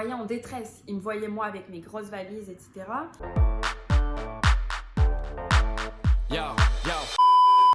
voyait en détresse. Il me voyait moi avec mes grosses valises, etc. Yo, yo.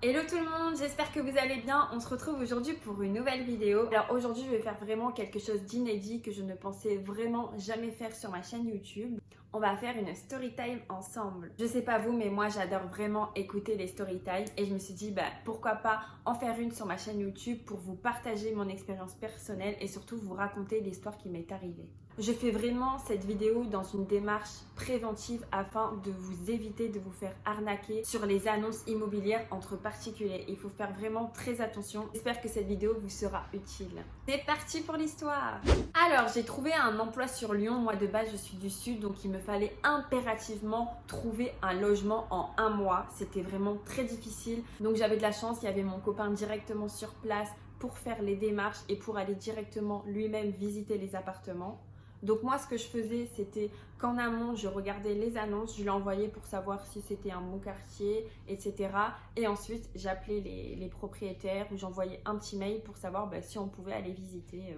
Hello tout le monde, j'espère que vous allez bien. On se retrouve aujourd'hui pour une nouvelle vidéo. Alors aujourd'hui, je vais faire vraiment quelque chose d'inédit que je ne pensais vraiment jamais faire sur ma chaîne YouTube. On va faire une story time ensemble. Je sais pas vous, mais moi j'adore vraiment écouter les story time et je me suis dit pourquoi pas en faire une sur ma chaîne YouTube pour vous partager mon expérience personnelle et surtout vous raconter l'histoire qui m'est arrivée. Je fais vraiment cette vidéo dans une démarche préventive afin de vous éviter de vous faire arnaquer sur les annonces immobilières entre particuliers. Il faut faire vraiment très attention. J'espère que cette vidéo vous sera utile. C'est parti pour l'histoire. Alors, j'ai trouvé un emploi sur Lyon. Moi, de base, je suis du Sud, donc il me fallait impérativement trouver un logement en un mois. C'était vraiment très difficile. Donc, j'avais de la chance. Il y avait mon copain directement sur place pour faire les démarches et pour aller directement lui-même visiter les appartements. Donc moi, ce que je faisais, c'était qu'en amont, je regardais les annonces, je lui envoyais pour savoir si c'était un bon quartier, etc. Et ensuite, j'appelais les propriétaires ou j'envoyais un petit mail pour savoir si on pouvait aller visiter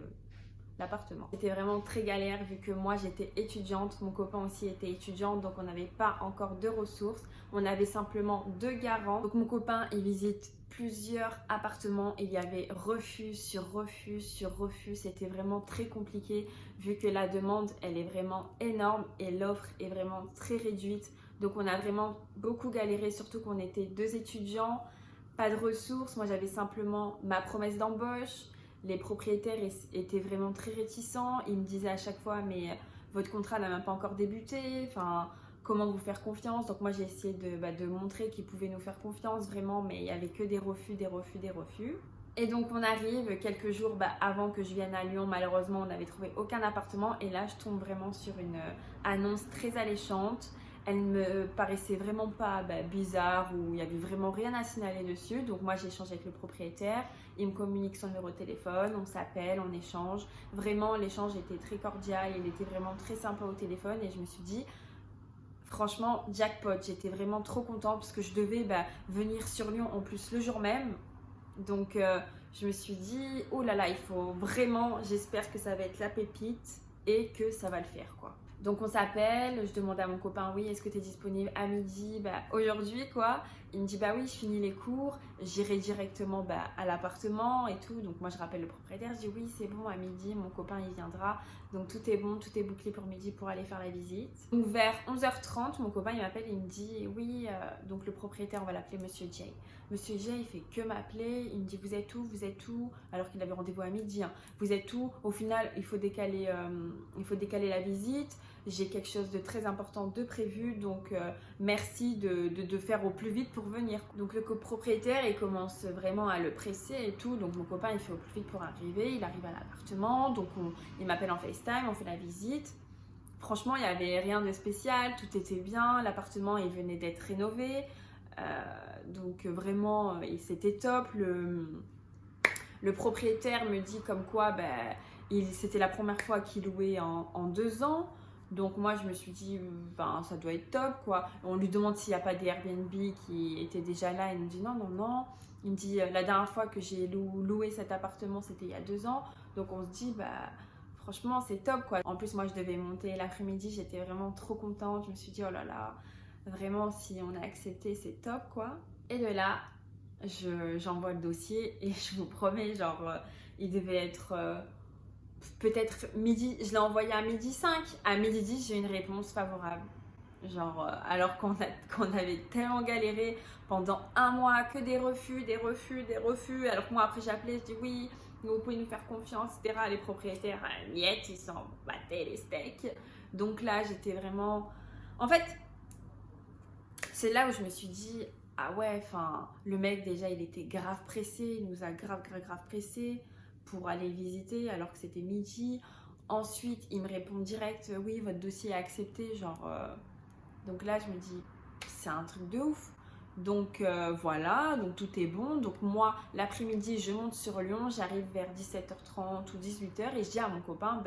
l'appartement. C'était vraiment très galère vu que moi, j'étais étudiante, mon copain aussi était étudiant, donc on n'avait pas encore de ressources. On avait simplement 2 garants. Donc mon copain, il visite plusieurs appartements. Il y avait refus sur refus sur refus. C'était vraiment très compliqué vu que la demande, elle est vraiment énorme et l'offre est vraiment très réduite. Donc on a vraiment beaucoup galéré, surtout qu'on était 2 étudiants, pas de ressources. Moi, j'avais simplement ma promesse d'embauche. Les propriétaires étaient vraiment très réticents. Ils me disaient à chaque fois, mais votre contrat n'a même pas encore débuté. Enfin, comment vous faire confiance? Donc moi, j'ai essayé de montrer qu'ils pouvaient nous faire confiance vraiment, mais il n'y avait que des refus, des refus, des refus. Et donc on arrive quelques jours avant que je vienne à Lyon. Malheureusement, on n'avait trouvé aucun appartement. Et là, je tombe vraiment sur une annonce très alléchante. Elle me paraissait vraiment pas bizarre ou il n'y avait vraiment rien à signaler dessus. Donc moi, j'ai échangé avec le propriétaire. Il me communique son numéro de téléphone. On s'appelle, on échange. Vraiment, l'échange était très cordial. Il était vraiment très sympa au téléphone. Et je me suis dit, franchement, jackpot. J'étais vraiment trop contente parce que je devais venir sur Lyon en plus le jour même. Donc je me suis dit, oh là là, il faut vraiment, j'espère que ça va être la pépite et que ça va le faire quoi. Donc on s'appelle, je demande à mon copain, oui, est-ce que tu es disponible à midi aujourd'hui quoi. Il me dit, oui, je finis les cours, j'irai directement à l'appartement et tout. Donc moi je rappelle le propriétaire, je dis oui, c'est bon, à midi, mon copain il viendra. Donc tout est bon, tout est bouclé pour midi pour aller faire la visite. Donc vers 11h30, mon copain il m'appelle, il me dit, oui, donc le propriétaire, on va l'appeler Monsieur Jay. Monsieur Jay, il fait que m'appeler, il me dit, vous êtes où, alors qu'il avait rendez-vous à midi. Vous êtes où? Au final, il faut décaler la visite. J'ai quelque chose de très important de prévu, donc merci de faire au plus vite pour venir. Donc le copropriétaire, il commence vraiment à le presser et tout. Donc mon copain, il fait au plus vite pour arriver. Il arrive à l'appartement, donc il m'appelle en FaceTime, on fait la visite. Franchement, il n'y avait rien de spécial, tout était bien. L'appartement, il venait d'être rénové. Donc vraiment, c'était top. Le propriétaire me dit comme quoi c'était la première fois qu'il louait en 2 ans. Donc moi je me suis dit ça doit être top quoi. On lui demande s'il n'y a pas des Airbnb qui étaient déjà là. Il me dit non. Il me dit la dernière fois que j'ai loué cet appartement c'était il y a 2 ans. Donc on se dit franchement c'est top quoi. En plus moi je devais monter l'après-midi, j'étais vraiment trop contente. Je me suis dit oh là là, vraiment si on a accepté c'est top quoi. Et de là j'envoie le dossier et je vous promets il devait être peut-être midi, je l'ai envoyé à midi 5. À midi 10, j'ai une réponse favorable. Alors qu'on avait tellement galéré pendant un mois, que des refus. Alors que moi, après, j'ai appelé, je dis oui, vous pouvez nous faire confiance, etc. Les propriétaires, miettes, ils s'en battaient les steaks. Donc là, j'étais vraiment... En fait, c'est là où je me suis dit, ah ouais, le mec, déjà, il était grave pressé. Il nous a grave pressé pour aller visiter alors que c'était midi. Ensuite, il me répond direct, oui, votre dossier est accepté. Donc là, je me dis, c'est un truc de ouf. Donc voilà, donc tout est bon. Donc moi, l'après-midi, je monte sur Lyon. J'arrive vers 17h30 ou 18h et je dis à mon copain,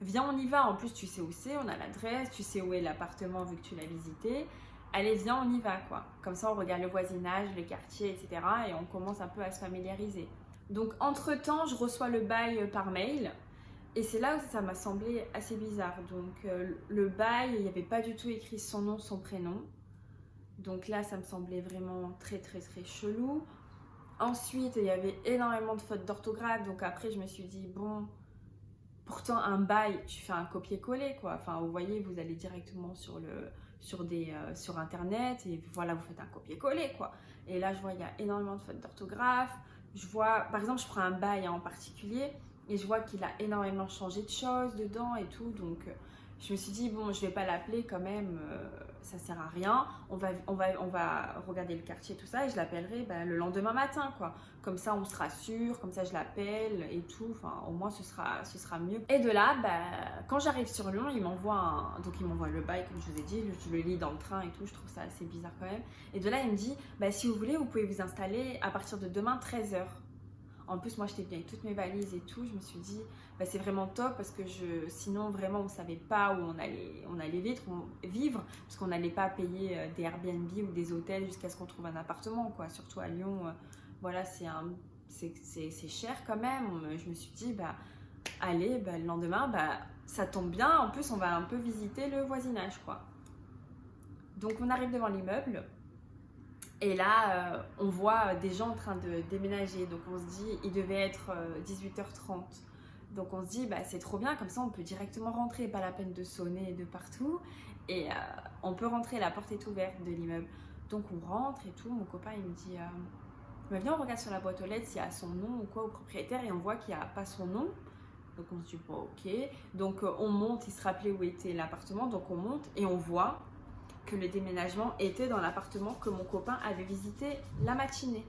viens, on y va. En plus, tu sais où c'est, on a l'adresse, tu sais où est l'appartement vu que tu l'as visité. Allez, viens, on y va quoi. Comme ça, on regarde le voisinage, le quartier, etc. Et on commence un peu à se familiariser. Donc entre-temps, je reçois le bail par mail Et c'est là où ça m'a semblé assez bizarre. Donc le bail, il n'y avait pas du tout écrit son nom, son prénom. Donc là, ça me semblait vraiment très très très chelou. Ensuite, il y avait énormément de fautes d'orthographe. Donc après, je me suis dit, bon, pourtant un bail, tu fais un copier-coller quoi. Enfin, vous voyez, vous allez directement sur internet et voilà, vous faites un copier-coller quoi. Et là, je vois, il y a énormément de fautes d'orthographe. Je vois, par exemple, je prends un bail en particulier et je vois qu'il a énormément changé de choses dedans et tout. Donc, je me suis dit, bon, je vais pas l'appeler quand même, ça sert à rien. On va regarder le quartier, tout ça, et je l'appellerai le lendemain matin, quoi. Comme ça, on sera sûr, comme ça, je l'appelle et tout. Enfin, au moins, ce sera mieux. Et de là, quand j'arrive sur Lyon, il m'envoie le bail, comme je vous ai dit, je le lis dans le train et tout. Je trouve ça assez bizarre quand même. Et de là, il me dit, si vous voulez, vous pouvez vous installer à partir de demain, 13h. En plus, moi, j'étais bien avec toutes mes valises et tout. Je me suis dit, c'est vraiment top parce que sinon, vraiment, on ne savait pas où on allait vivre parce qu'on n'allait pas payer des Airbnb ou des hôtels jusqu'à ce qu'on trouve un appartement, quoi. Surtout à Lyon, voilà, c'est cher quand même. Je me suis dit, allez, le lendemain, ça tombe bien. En plus, on va un peu visiter le voisinage, quoi. Donc, on arrive devant l'immeuble. Et là, on voit des gens en train de déménager. Donc, on se dit, il devait être 18h30. Donc, on se dit, c'est trop bien. Comme ça, on peut directement rentrer. Pas la peine de sonner de partout. Et on peut rentrer. La porte est ouverte de l'immeuble. Donc, on rentre et tout. Mon copain, il me dit, viens, on regarde sur la boîte aux lettres s'il y a son nom ou quoi au propriétaire. Et on voit qu'il n'y a pas son nom. Donc, on se dit, bon, ok. Donc, on monte. Il se rappelait où était l'appartement. Donc, on monte et on voit que le déménagement était dans l'appartement que mon copain avait visité la matinée.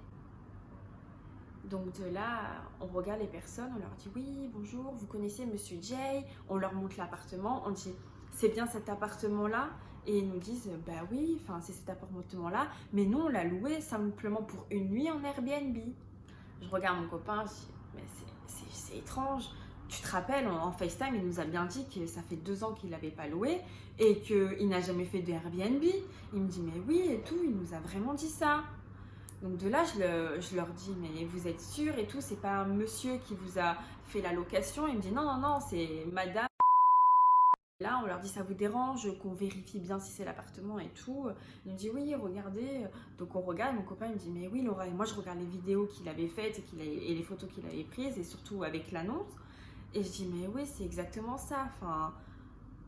Donc de là, on regarde les personnes, on leur dit oui, bonjour, vous connaissez Monsieur Jay, on leur montre l'appartement, on dit c'est bien cet appartement-là, et ils nous disent oui, c'est cet appartement-là, mais nous on l'a loué simplement pour une nuit en Airbnb. Je regarde mon copain, je dis mais c'est étrange. Tu te rappelles, en FaceTime, il nous a bien dit que ça fait 2 ans qu'il n'avait pas loué et qu'il n'a jamais fait de Airbnb. Il me dit, mais oui et tout, il nous a vraiment dit ça. Donc de là, je leur dis, mais vous êtes sûr et tout, c'est pas un monsieur qui vous a fait la location. Il me dit, non, c'est madame. Là, on leur dit, ça vous dérange qu'on vérifie bien si c'est l'appartement et tout. Il me dit, oui, regardez. Donc on regarde, mon copain il me dit, mais oui Laura, et moi je regarde les vidéos qu'il avait faites et les photos qu'il avait prises et surtout avec l'annonce. Et je dis, mais oui, c'est exactement ça. Enfin,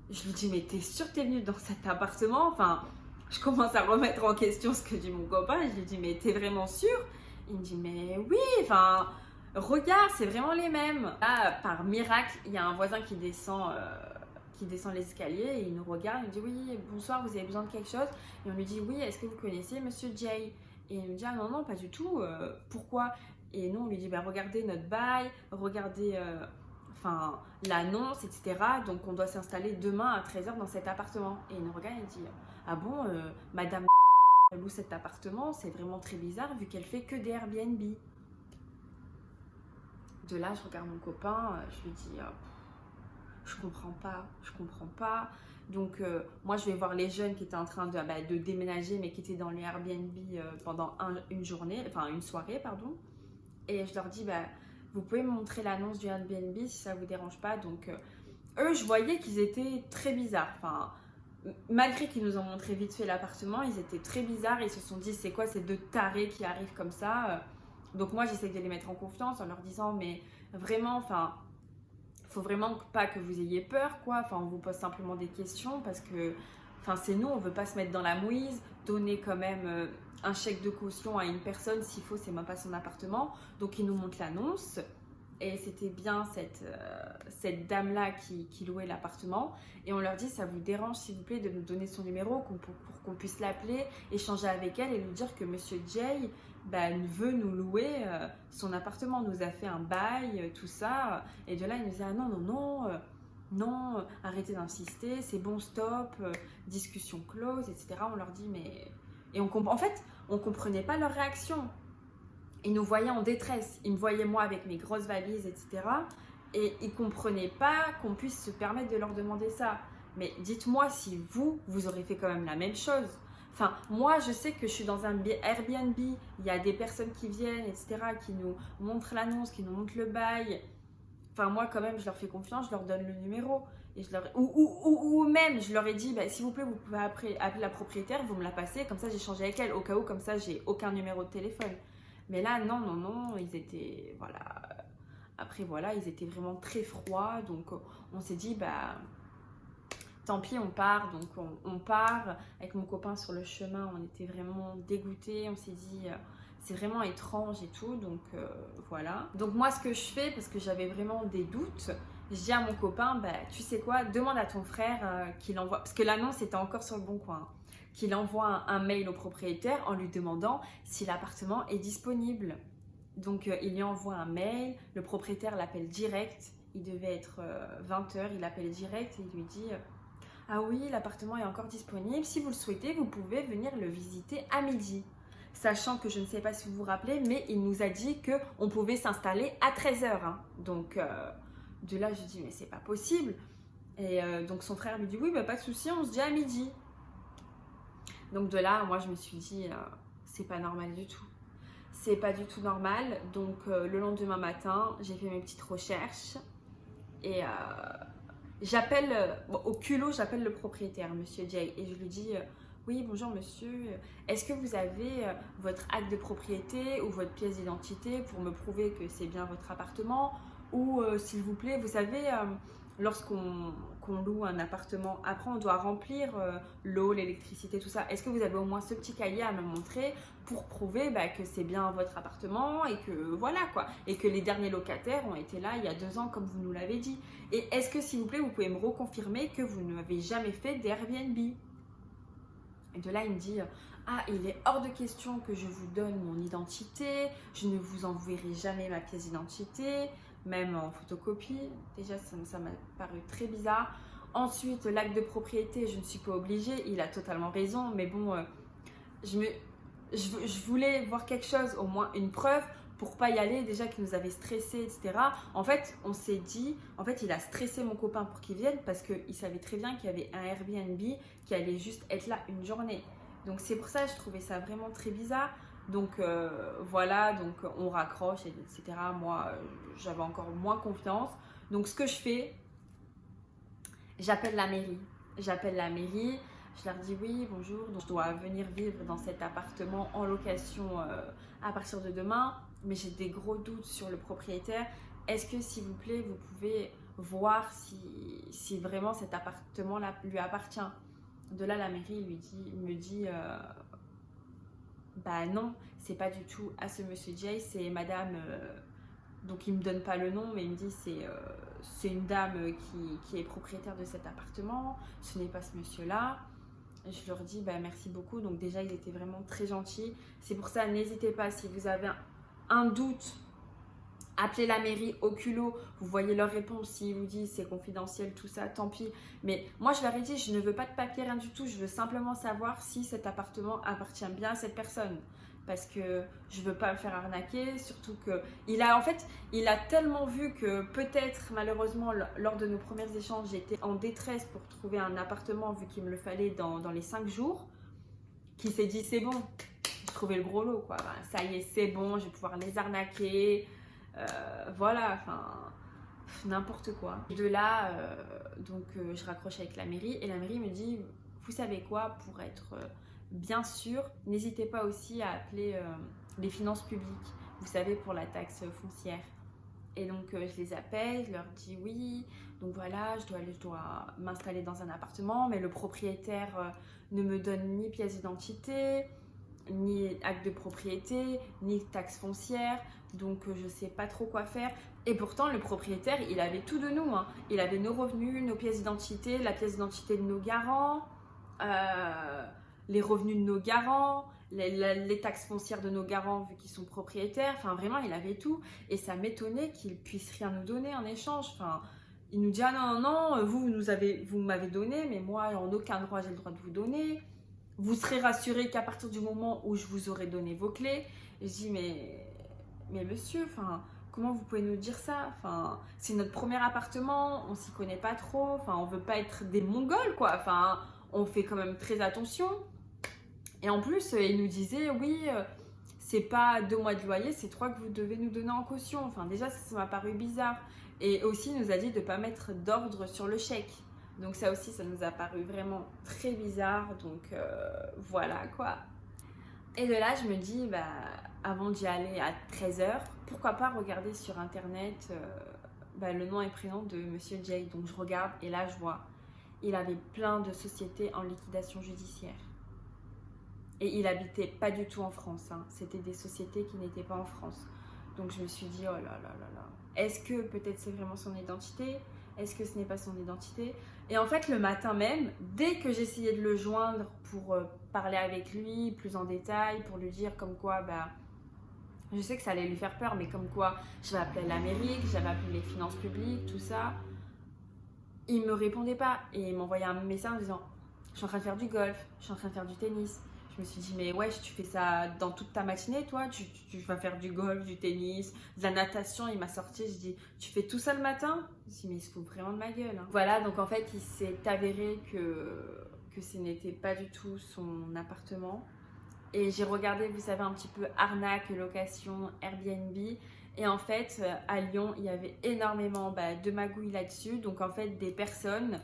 je lui dis, mais t'es sûre que t'es venue dans cet appartement? Enfin, je commence à remettre en question ce que dit mon copain. Je lui dis, mais t'es vraiment sûre? Il me dit, mais oui, enfin, regarde, c'est vraiment les mêmes. Là, par miracle, il y a un voisin qui descend les escaliers et il nous regarde. Il nous dit, oui, bonsoir, vous avez besoin de quelque chose? Et on lui dit, oui, est-ce que vous connaissez Monsieur Jay? Et il nous dit, ah non, pas du tout. Pourquoi? Et nous, on lui dit, regardez notre bail, regardez... l'annonce, etc. Donc, on doit s'installer demain à 13h dans cet appartement. Et il nous regarde et il dit, ah bon, madame loue cet appartement, c'est vraiment très bizarre vu qu'elle fait que des Airbnb. De là, je regarde mon copain, je lui dis, je comprends pas. Donc, moi, je vais voir les jeunes qui étaient en train de déménager, mais qui étaient dans les Airbnb pendant une soirée, pardon. Et je leur dis, vous pouvez me montrer l'annonce du Airbnb si ça vous dérange pas. Donc, eux, je voyais qu'ils étaient très bizarres. Enfin, malgré qu'ils nous ont montré vite fait l'appartement, ils étaient très bizarres. Ils se sont dit, c'est quoi ces 2 tarés qui arrivent comme ça? Donc, moi, j'essaie de les mettre en confiance en leur disant, mais vraiment, faut vraiment pas que vous ayez peur, quoi. On vous pose simplement des questions parce que, c'est nous, on veut pas se mettre dans la mouise, donner quand même... un chèque de caution à une personne, s'il faut, c'est même pas son appartement. Donc, ils nous montrent l'annonce. Et c'était bien cette dame-là qui louait l'appartement. Et on leur dit, ça vous dérange, s'il vous plaît, de nous donner son numéro pour qu'on puisse l'appeler, échanger avec elle et lui dire que Monsieur Jay veut nous louer son appartement, nous a fait un bail, tout ça. Et de là, il nous dit, ah non, arrêtez d'insister, c'est bon, stop, discussion close, etc. On leur dit, mais... Et en fait, on ne comprenait pas leur réaction. Ils nous voyaient en détresse. Ils me voyaient moi avec mes grosses valises, etc. Et ils ne comprenaient pas qu'on puisse se permettre de leur demander ça. Mais dites-moi si vous aurez fait quand même la même chose. Moi, je sais que je suis dans un Airbnb. Il y a des personnes qui viennent, etc., qui nous montrent l'annonce, qui nous montrent le bail. enfin moi quand même je leur fais confiance, je leur donne le numéro. Et ou même je leur ai dit, s'il vous plaît, vous pouvez appeler la propriétaire, vous me la passez, comme ça j'échange avec elle, au cas où, comme ça j'ai aucun numéro de téléphone. Mais là, non, ils étaient, voilà. Après, voilà, ils étaient vraiment très froids, donc on s'est dit, tant pis, on part. Donc on part avec mon copain sur le chemin, on était vraiment dégoûtés, on s'est dit c'est vraiment étrange et tout, donc voilà. Donc moi ce que je fais, parce que j'avais vraiment des doutes, je dis à mon copain, tu sais quoi, demande à ton frère qu'il envoie, parce que l'annonce était encore sur le Bon Coin, qu'il envoie un mail au propriétaire en lui demandant si l'appartement est disponible. Donc il lui envoie un mail, le propriétaire l'appelle direct, il devait être 20h, il l'appelle direct et il lui dit ah oui, l'appartement est encore disponible, si vous le souhaitez, vous pouvez venir le visiter à midi. Sachant que je ne sais pas si vous vous rappelez, mais il nous a dit qu'on pouvait s'installer à 13h. Donc de là, je dis mais c'est pas possible. Et donc son frère lui dit oui, pas de souci, on se dit à midi. Donc de là, moi je me suis dit c'est pas normal du tout. C'est pas du tout normal. Donc le lendemain matin, j'ai fait mes petites recherches et j'appelle, au culot, j'appelle le propriétaire, monsieur Jay, et je lui dis oui, bonjour monsieur, est-ce que vous avez votre acte de propriété ou votre pièce d'identité pour me prouver que c'est bien votre appartement, ou s'il vous plaît, vous savez, lorsqu'on loue un appartement, après on doit remplir l'eau, l'électricité, tout ça. Est-ce que vous avez au moins ce petit cahier à me montrer pour prouver que c'est bien votre appartement et que voilà quoi, et que les derniers locataires ont été là il y a 2 ans comme vous nous l'avez dit. Et est-ce que s'il vous plaît vous pouvez me reconfirmer que vous n'avez jamais fait d'Airbnb? Et de là il me dit ah, il est hors de question que je vous donne mon identité, je ne vous enverrai jamais ma pièce d'identité, même en photocopie. Déjà ça m'a paru très bizarre. Ensuite l'acte de propriété, je ne suis pas obligée, il a totalement raison, mais bon je voulais voir quelque chose, au moins une preuve pour pas y aller, déjà qu'il nous avait stressé, etc. En fait on s'est dit, en fait il a stressé mon copain pour qu'il vienne parce qu'il savait très bien qu'il y avait un Airbnb qui allait juste être là une journée. Donc c'est pour ça que je trouvais ça vraiment très bizarre. Donc voilà, donc on raccroche, etc. Moi, j'avais encore moins confiance. Donc ce que je fais, j'appelle la mairie. Je leur dis oui, bonjour, donc je dois venir vivre dans cet appartement en location à partir de demain, mais j'ai des gros doutes sur le propriétaire. Est-ce que s'il vous plaît, vous pouvez voir si vraiment cet appartement-là lui appartient? De là, la mairie me dit non, c'est pas du tout à ce monsieur Jay, c'est madame, donc il me donne pas le nom, mais il me dit c'est une dame qui est propriétaire de cet appartement, ce n'est pas ce monsieur-là. Je leur dis merci beaucoup. Donc déjà ils étaient vraiment très gentils. C'est pour ça, n'hésitez pas, si vous avez un doute, appelez la mairie au culot, vous voyez leur réponse. S'ils vous disent c'est confidentiel, tout ça, tant pis. Mais moi je leur ai dit, je ne veux pas de papier, rien du tout, je veux simplement savoir si cet appartement appartient bien à cette personne. Parce que je veux pas me faire arnaquer, surtout qu'il a tellement vu que peut-être malheureusement lors de nos premiers échanges j'étais en détresse pour trouver un appartement vu qu'il me le fallait dans les 5 jours, qu'il s'est dit c'est bon, j'ai trouvé le gros lot quoi, ça y est c'est bon, je vais pouvoir les arnaquer, voilà, n'importe quoi. De là je raccroche avec la mairie et la mairie me dit vous savez quoi, pour être bien sûr, n'hésitez pas aussi à appeler les finances publiques, vous savez, pour la taxe foncière. Et donc je les appelle, je leur dis oui, donc voilà, je dois m'installer dans un appartement, mais le propriétaire ne me donne ni pièce d'identité, ni acte de propriété, ni taxe foncière, donc je sais pas trop quoi faire. Et pourtant le propriétaire, il avait tout de nous, il avait nos revenus, nos pièces d'identité, la pièce d'identité de nos garants, les revenus de nos garants, les taxes foncières de nos garants vu qu'ils sont propriétaires, vraiment il avait tout et ça m'étonnait qu'il puisse rien nous donner en échange. Il nous dit ah non, vous m'avez donné, mais moi en aucun droit j'ai le droit de vous donner, vous serez rassuré qu'à partir du moment où je vous aurai donné vos clés. Et je dis mais monsieur, comment vous pouvez nous dire ça, c'est notre premier appartement, on s'y connaît pas trop, on veut pas être des Mongols quoi, on fait quand même très attention. Et en plus, il nous disait, oui, c'est pas 2 mois de loyer, c'est 3 que vous devez nous donner en caution. Déjà, ça m'a paru bizarre. Et aussi, il nous a dit de ne pas mettre d'ordre sur le chèque. Donc ça aussi, ça nous a paru vraiment très bizarre. Donc voilà quoi. Et de là, je me dis, bah, avant d'y aller à 13h, pourquoi pas regarder sur internet le nom et prénom de Monsieur Jay. Donc je regarde et là, je vois, il avait plein de sociétés en liquidation judiciaire. Et il habitait pas du tout en France. Hein. C'était des sociétés qui n'étaient pas en France. Donc je me suis dit, oh là là là là. Est-ce que peut-être c'est vraiment son identité? Est-ce que ce n'est pas son identité? Et en fait, le matin même, dès que j'essayais de le joindre pour parler avec lui plus en détail, pour lui dire comme quoi, bah, je sais que ça allait lui faire peur, mais comme quoi j'avais appelé l'Amérique, j'avais appelé les finances publiques, tout ça, il me répondait pas. Et il m'envoyait un message en disant, je suis en train de faire du golf, je suis en train de faire du tennis. Je me suis dit, mais wesh, tu fais ça dans toute ta matinée, toi, tu vas faire du golf, du tennis, de la natation. Il m'a sorti, je dis, tu fais tout ça le matin? Je me suis dit, mais il se fout vraiment de ma gueule. Hein. Voilà, donc en fait, il s'est avéré que ce n'était pas du tout son appartement. Et j'ai regardé, vous savez, un petit peu arnaque, location, Airbnb. Et en fait, à Lyon, il y avait énormément de magouilles là-dessus. Donc en fait, des personnes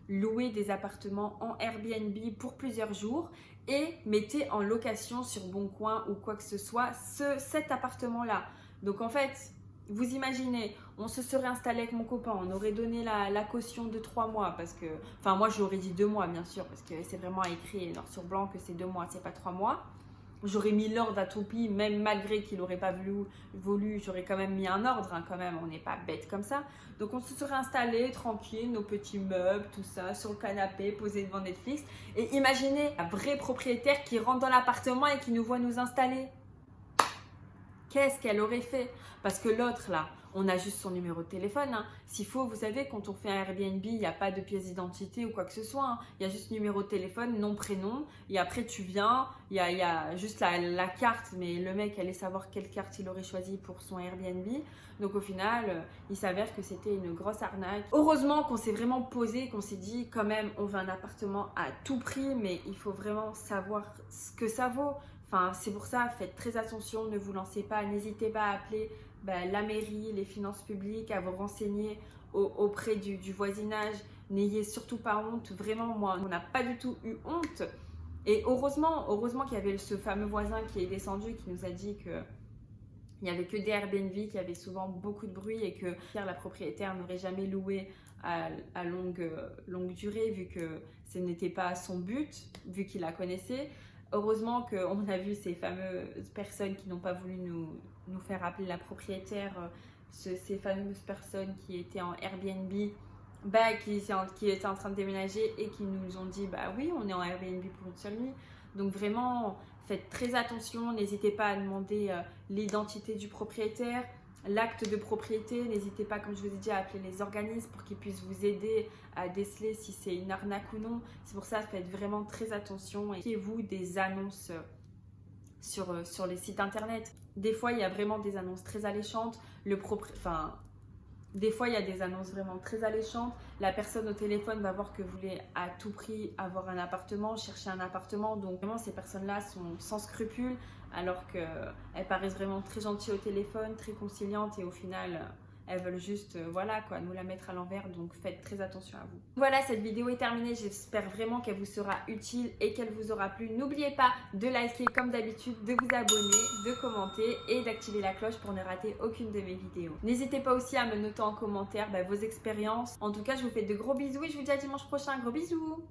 louaient des appartements en Airbnb pour plusieurs jours et mettaient en location sur Boncoin ou quoi que ce soit cet appartement-là. Donc en fait, vous imaginez, on se serait installé avec mon copain, on aurait donné la caution de 3 mois parce que, enfin moi j'aurais dit 2 mois bien sûr parce que c'est vraiment écrit noir sur blanc que c'est 2 mois, c'est pas 3 mois. J'aurais mis l'ordre à tout prix, même malgré qu'il n'aurait pas voulu, j'aurais quand même mis un ordre, hein, quand même, on n'est pas bête comme ça. Donc on se serait installé tranquille, nos petits meubles, tout ça, sur le canapé, posé devant Netflix. Et imaginez un vrai propriétaire qui rentre dans l'appartement et qui nous voit nous installer. Qu'est-ce qu'elle aurait fait? Parce que l'autre là, on a juste son numéro de téléphone. Hein. S'il faut, vous savez, quand on fait un Airbnb, il n'y a pas de pièce d'identité ou quoi que ce soit. Hein. Il y a juste numéro de téléphone, nom, prénom. Et après, tu viens, il y a juste la carte. Mais le mec allait savoir quelle carte il aurait choisi pour son Airbnb. Donc au final, il s'avère que c'était une grosse arnaque. Heureusement qu'on s'est vraiment posé, qu'on s'est dit quand même, on veut un appartement à tout prix. Mais il faut vraiment savoir ce que ça vaut. Enfin, c'est pour ça, faites très attention, ne vous lancez pas, n'hésitez pas à appeler la mairie, les finances publiques, à vous renseigner auprès du voisinage. N'ayez surtout pas honte, vraiment, moi, on n'a pas du tout eu honte. Et heureusement qu'il y avait ce fameux voisin qui est descendu, qui nous a dit qu'il n'y avait que des Airbnb, qu'il y avait souvent beaucoup de bruit et que la propriétaire n'aurait jamais loué à longue durée, vu que ce n'était pas son but, vu qu'il la connaissait. Heureusement qu'on a vu ces fameuses personnes qui n'ont pas voulu nous faire appeler la propriétaire, ces fameuses personnes qui étaient en Airbnb, qui étaient en train de déménager et qui nous ont dit oui, on est en Airbnb pour une seule nuit. Donc vraiment, faites très attention, n'hésitez pas à demander l'identité du propriétaire, l'acte de propriété, n'hésitez pas, comme je vous ai dit, à appeler les organismes pour qu'ils puissent vous aider à déceler si c'est une arnaque ou non. C'est pour ça, faites vraiment très attention et méfiez-vous des annonces sur les sites internet. Des fois, il y a vraiment des annonces très alléchantes. Des fois, il y a des annonces vraiment très alléchantes. La personne au téléphone va voir que vous voulez à tout prix avoir un appartement, chercher un appartement. Donc vraiment, ces personnes-là sont sans scrupules, alors qu'elles paraissent vraiment très gentilles au téléphone, très conciliantes et au final, elles veulent juste nous la mettre à l'envers. Donc faites très attention à vous. Voilà, cette vidéo est terminée. J'espère vraiment qu'elle vous sera utile et qu'elle vous aura plu. N'oubliez pas de liker comme d'habitude, de vous abonner, de commenter et d'activer la cloche pour ne rater aucune de mes vidéos. N'hésitez pas aussi à me noter en commentaire vos expériences. En tout cas, je vous fais de gros bisous et je vous dis à dimanche prochain. Gros bisous!